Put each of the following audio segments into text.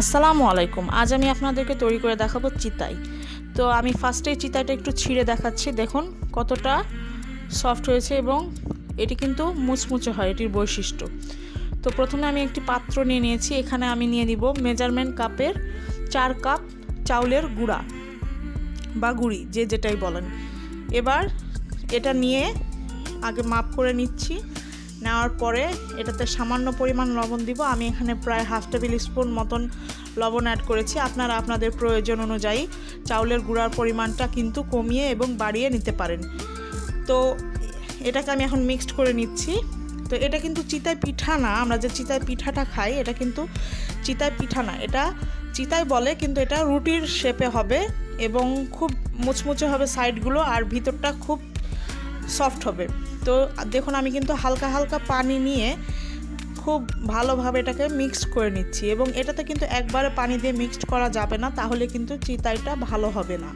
আসসালামু আলাইকুম। আজ আমি আপনাদেরকে তৈরি করে দেখাবো চিতাই। তো আমি ফার্স্টে চিতাইটা একটু ছিঁড়ে দেখাচ্ছি। দেখুন কতটা সফট হয়েছে এবং এটি কিন্তু মুচমুচে হয়, এটির বৈশিষ্ট্য। তো প্রথমে আমি একটি পাত্র নিয়ে নিয়েছি। এখানে আমি নিয়ে নিব মেজারমেন্ট কাপের 4 কাপ চাউলের গুঁড়া বা গুঁড়ি, যে যেটাই বলেন। এবার এটা নিয়ে আগে মাপ করে নিচ্ছি। নেওয়ার পরে এটাতে সামান্য পরিমাণ লবণ দিব। আমি এখানে প্রায় হাফ টেবিল স্পুন মতন লবণ অ্যাড করেছি। আপনারা আপনাদের প্রয়োজন অনুযায়ী চাউলের গুঁড়ার পরিমাণটা কিন্তু কমিয়ে এবং বাড়িয়ে নিতে পারেন। তো এটাকে আমি এখন মিক্সড করে নিচ্ছি। তো এটা কিন্তু চিতাই পিঠা না, আমরা যে চিতাই পিঠাটা খাই এটা কিন্তু চিতাই পিঠা না, এটা চিতাই বলে, কিন্তু এটা রুটির শেপে হবে এবং খুব মুচমুচে হবে সাইডগুলো, আর ভিতরটা খুব সফট হবে। তো দেখুন আমি কিন্তু হালকা হালকা পানি নিয়ে খুব ভালোভাবে এটাকে মিক্সড করে নিচ্ছি, এবং এটাতে কিন্তু একবারে পানি দিয়ে মিক্সড করা যাবে না, তাহলে কিন্তু চিতাইটা ভালো হবে না।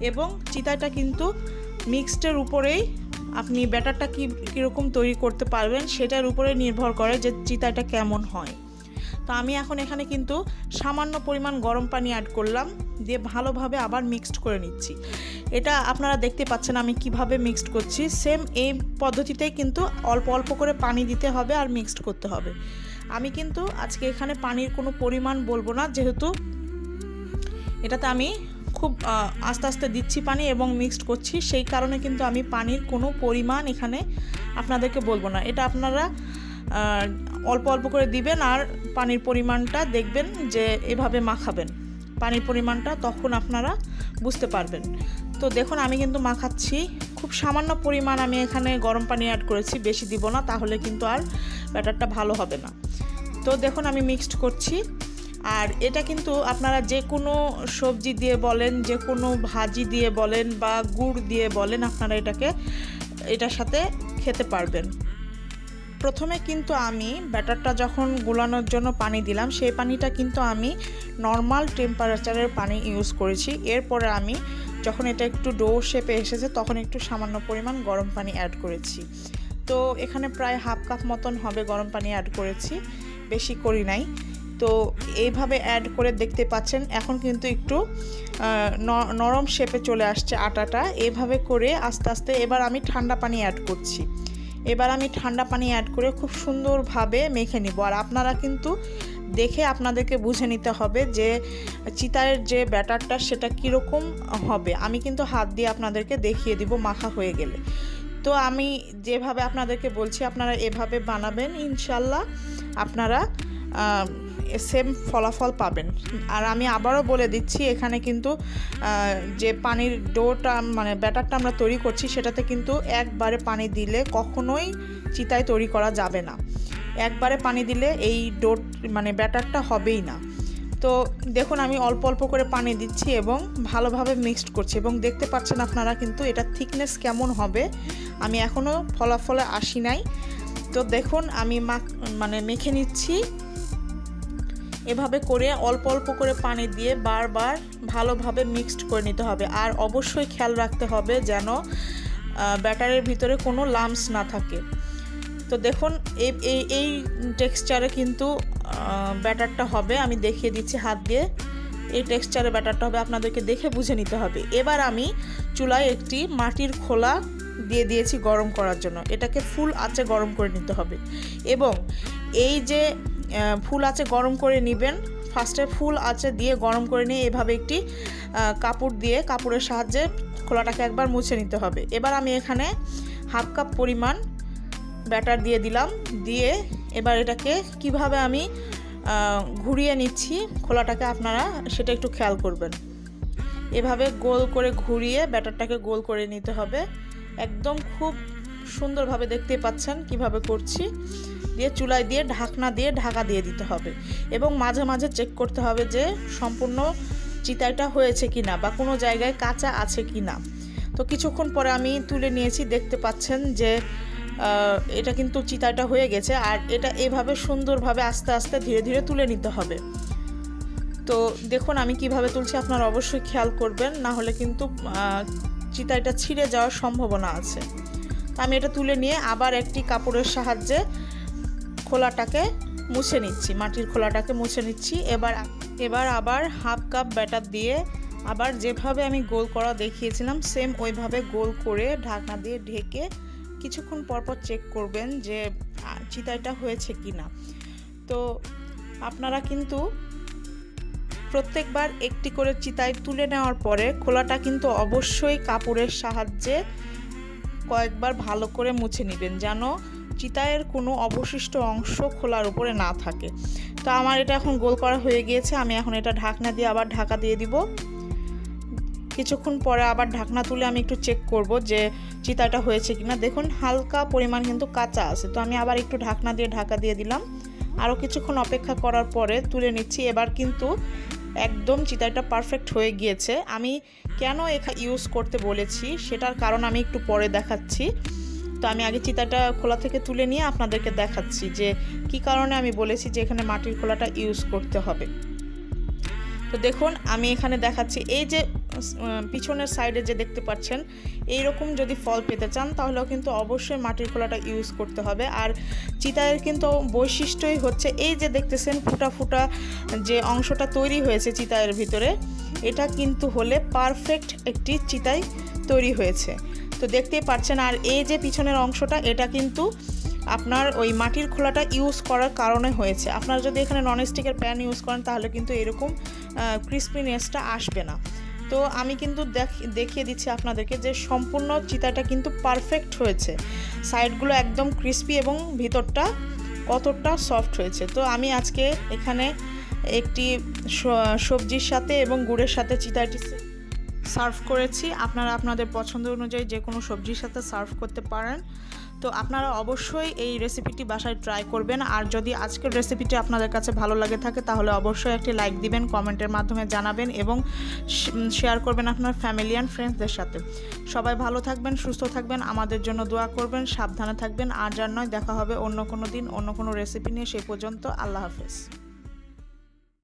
এবং চিতাইটা কিন্তু মিক্সডের উপরেই আপনি ব্যাটারটা কীরকম তৈরি করতে পারবেন সেটার উপরে নির্ভর করে যে চিতাইটা কেমন হয়। তো আমি এখন এখানে কিন্তু সামান্য পরিমাণ গরম পানি অ্যাড করলাম, দিয়ে ভালোভাবে আবার মিক্সড করে নিচ্ছি। এটা আপনারা দেখতে পাচ্ছেন আমি কিভাবে মিক্সড করছি। সেম এই পদ্ধতিতেই কিন্তু অল্প অল্প করে পানি দিতে হবে আর মিক্সড করতে হবে। আমি কিন্তু আজকে এখানে পানির কোনো পরিমাণ বলবো না, যেহেতু এটাতে আমি খুব আস্তে আস্তে দিচ্ছি পানি এবং মিক্সড করছি, সেই কারণে কিন্তু আমি পানির কোনো পরিমাণ এখানে আপনাদেরকে বলবো না। এটা আপনারা অল্প অল্প করে দিবেন আর পানির পরিমাণটা দেখবেন যে এভাবে মাখাবেন পানির পরিমাণটা, তখন আপনারা বুঝতে পারবেন। তো দেখুন আমি কিন্তু মাখাচ্ছি, খুব সামান্য পরিমাণ আমি এখানে গরম পানি অ্যাড করেছি, বেশি দিব না, তাহলে কিন্তু আর ব্যাটারটা ভালো হবে না। তো দেখুন আমি মিক্সড করছি। আর এটা কিন্তু আপনারা যে কোনো সবজি দিয়ে বলেন, যে কোনো ভাজি দিয়ে বলেন বা গুড় দিয়ে বলেন, আপনারা এটার সাথে খেতে পারবেন। প্রথমে কিন্তু আমি ব্যাটারটা যখন গোলানোর জন্য পানি দিলাম, সেই পানিটা কিন্তু আমি নর্মাল টেম্পারেচারের পানি ইউজ করেছি। এরপরে আমি যখন এটা একটু ডো শেপে এসেছে তখন একটু সামান্য পরিমাণ গরম পানি অ্যাড করেছি। তো এখানে প্রায় হাফ কাপ মতন হবে গরম পানি অ্যাড করেছি, বেশি করি নাই। তো এইভাবে অ্যাড করে দেখতে পাচ্ছেন এখন কিন্তু একটু নরম শেপে চলে আসছে আটাটা। এভাবে করে আস্তে আস্তে এবার আমি ঠান্ডা পানি অ্যাড করছি। এবার আমি ঠান্ডা পানি অ্যাড করে খুব সুন্দরভাবে মেখে নিব। আর আপনারা কিন্তু দেখে আপনাদেরকে বুঝে নিতে হবে যে চিতাইয়ের যে ব্যাটারটা সেটা কীরকম হবে। আমি কিন্তু হাত দিয়ে আপনাদেরকে দেখিয়ে দিব মাখা হয়ে গেলে। তো আমি যেভাবে আপনাদেরকে বলছি আপনারা এভাবে বানাবেন, ইনশাল্লাহ আপনারা সেম ফলাফল পাবেন। আর আমি আবারও বলে দিচ্ছি, এখানে কিন্তু যে পানির ডোটা মানে ব্যাটারটা আমরা তৈরি করছি সেটাতে কিন্তু একবারে পানি দিলে কখনোই চিতাই তৈরি করা যাবে না। একবারে পানি দিলে এই ডো মানে ব্যাটারটা হবেই না। তো দেখুন আমি অল্প অল্প করে পানি দিচ্ছি এবং ভালোভাবে মিক্সড করছি, এবং দেখতে পাচ্ছেন আপনারা কিন্তু এটা থিকনেস কেমন হবে। আমি এখনও ফলাফলে আসি নাই। তো দেখুন আমি মেখে নিচ্ছি। এভাবে করে অল্প অল্প করে পানি দিয়ে বারবার ভালোভাবে মিক্সড করে নিতে হবে। আর অবশ্যই খেয়াল রাখতে হবে যেন ব্যাটারের ভিতরে কোনো লাম্পস না থাকে। তো দেখুন এই টেক্সচারে কিন্তু ব্যাটারটা হবে। আমি দেখিয়ে দিচ্ছি হাত দিয়ে, এই টেক্সচারে ব্যাটারটা হবে, আপনাদেরকে দেখে বুঝে নিতে হবে। এবার আমি চুলায় একটি মাটির খোলা দিয়ে দিয়েছি গরম করার জন্য। এটাকে ফুল আঁচে গরম করে নিতে হবে, এবং এই যে ফুল আঁচে গরম করে নেবেন, ফার্স্টে ফুল আঁচে দিয়ে গরম করে নিয়ে এভাবে একটি কাপড় দিয়ে কাপড়ের সাহায্যে খোলাটাকে একবার মুছে নিতে হবে। এবার আমি এখানে হাফ কাপ পরিমাণ ব্যাটার দিয়ে দিলাম। দিয়ে এবার এটাকে কিভাবে আমি ঘুরিয়ে নিচ্ছি খোলাটাকে, আপনারা সেটা একটু খেয়াল করবেন। এভাবে গোল করে ঘুরিয়ে ব্যাটারটাকে গোল করে নিতে হবে, একদম খুব সুন্দরভাবে দেখতে পাচ্ছেন কিভাবে করছি। দিয়ে চুলায় দিয়ে ঢাকনা দিয়ে ঢাকা দিয়ে দিতে হবে, এবং মাঝে মাঝে চেক করতে হবে যে সম্পূর্ণ চিতাইটা হয়েছে কি না বা কোনো জায়গায় কাঁচা আছে কি না। তো কিছুক্ষণ পরে আমি তুলে নিয়েছি, দেখতে পাচ্ছেন যে এটা কিন্তু চিতাইটা হয়ে গেছে। আর এটা এভাবে সুন্দরভাবে আস্তে আস্তে ধীরে ধীরে তুলে নিতে হবে। তো দেখুন আমি কিভাবে তুলছি, আপনারা অবশ্যই খেয়াল করবেন, না হলে কিন্তু চিতাইটা ছিঁড়ে যাওয়ার সম্ভাবনা আছে। তো আমি এটা তুলে নিয়ে আবার একটি কাপড়ের সাহায্যে খোলাটাকে মুছে নিচ্ছি, মাটির খোলাটাকে মুছে নিচ্ছি। এবার আবার হাফ কাপ ব্যাটার দিয়ে আবার যেভাবে আমি গোল করা দেখিয়েছিলাম সেম ওইভাবে গোল করে ঢাকনা দিয়ে ঢেকে কিছুক্ষণ পরপর চেক করবেন যে চিতাইটা হয়েছে কি না। তো আপনারা কিন্তু প্রত্যেকবার একটি করে চিতাই তুলে নেওয়ার পরে খোলাটা কিন্তু অবশ্যই কাপড়ের সাহায্যে কয়েকবার ভালো করে মুছে নেবেন, যেন চিতাইয়ের কোনো অবশিষ্ট অংশ খোলার উপরে না থাকে। তো আমার এটা এখন গোল করা হয়ে গিয়েছে, আমি এখন এটা ঢাকনা দিয়ে আবার ঢাকা দিয়ে দিব। কিছুক্ষণ পরে আবার ঢাকনা তুলে আমি একটু চেক করব যে চিতাইটা হয়েছে কিনা। দেখুন হালকা পরিমাণ কিন্তু কাঁচা আছে, তো আমি আবার একটু ঢাকনা দিয়ে ঢাকা দিয়ে দিলাম। আরও কিছুক্ষণ অপেক্ষা করার পরে তুলে নিচ্ছি। এবার কিন্তু একদম চিতাইটা পারফেক্ট হয়ে গিয়েছে। আমি কেন ইউজ করতে বলেছি সেটার কারণ আমি একটু পরে দেখাচ্ছি। তো আমি আগে চিতাইটা খোলা থেকে তুলে নিয়ে আপনাদেরকে দেখাচ্ছি যে কি কারণে আমি বলেছি যে এখানে মাটির খোলাটা ইউজ করতে হবে। তো দেখুন আমি এখানে দেখাচ্ছি, এই যে পিছনের সাইডে যে দেখতে পাচ্ছেন, এইরকম যদি ফল পেতে চান তাহলেও কিন্তু অবশ্যই মাটির খোলাটা ইউজ করতে হবে। আর চিতাইয়ের কিন্তু বৈশিষ্ট্যই হচ্ছে এই যে দেখতেছেন ফুটা ফুটা যে অংশটা তৈরি হয়েছে চিতাইয়ের ভিতরে, এটা কিন্তু হলে পারফেক্ট একটি চিতাই তৈরি হয়েছে। তো দেখতেই পাচ্ছেন। আর এই যে পিছনের অংশটা, এটা কিন্তু আপনার ওই মাটির খোলাটা ইউজ করার কারণে হয়েছে। আপনারা যদি এখানে ননস্টিকের প্যান ইউজ করেন তাহলে কিন্তু এরকম ক্রিস্পিনেসটা আসবে না। তো আমি কিন্তু দেখিয়ে দিচ্ছি আপনাদেরকে যে সম্পূর্ণ চিতাটা কিন্তু পারফেক্ট হয়েছে, সাইডগুলো একদম ক্রিস্পি এবং ভিতরটা কতটা সফট হয়েছে। তো আমি আজকে এখানে একটি সবজির সাথে এবং গুড়ের সাথে চিতাটি সার্ভ করেছি। আপনারা আপনাদের পছন্দ অনুযায়ী যে কোনো সবজির সাথে সার্ভ করতে পারেন। তো আপনারা অবশ্যই এই রেসিপিটি বাসায় ট্রাই করবেন। আর যদি আজকের রেসিপিটি আপনাদের কাছে ভালো লাগে থাকে তাহলে অবশ্যই একটি লাইক দিবেন, কমেন্টের মাধ্যমে জানাবেন এবং শেয়ার করবেন আপনার ফ্যামিলি অ্যান্ড ফ্রেন্ডসদের সাথে। সবাই ভালো থাকবেন, সুস্থ থাকবেন, আমাদের জন্য দোয়া করবেন, সাবধানে থাকবেন। আর যার নয়, দেখা হবে অন্য কোনো দিন অন্য কোনো রেসিপি নিয়ে। সেই পর্যন্ত আল্লাহ হাফেজ।